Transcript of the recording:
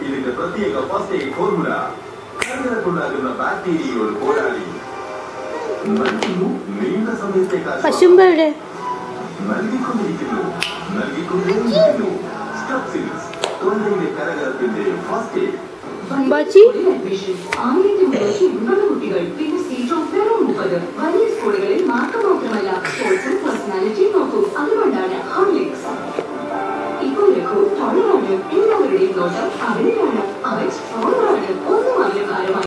ഇതിന്റെ പ്രത്യേക first aid formula കരകരപ്പുണ്ടാകുന്ന ബാക്ടീരിയയോട് പോരാടി നൽകുന്നു നീണ്ട സമയത്തേക്ക് നൽകിക്കൊണ്ടിരിക്കുന്നു സ്ട്രെപ്സിൽസ് തൊണ്ടയിലെ കരകരപ്പിന്റെ ഫസ്റ്റ് എയ്ഡ് കുട്ടികൾ പിന്നെ സീറ്റോ വെറും 30 വലിയ സ്കൂളുകളിൽ മാർക്ക് മാത്രമല്ല സ്പോർട്സും പേഴ്സണാലിറ്റി നോക്കൂ അതുകൊണ്ടാണ് ഹോർലിക്സ് ഇപ്പോൾ എല്ലാവരുടെയും നോട്ടം അവിടെയാണ് അവർ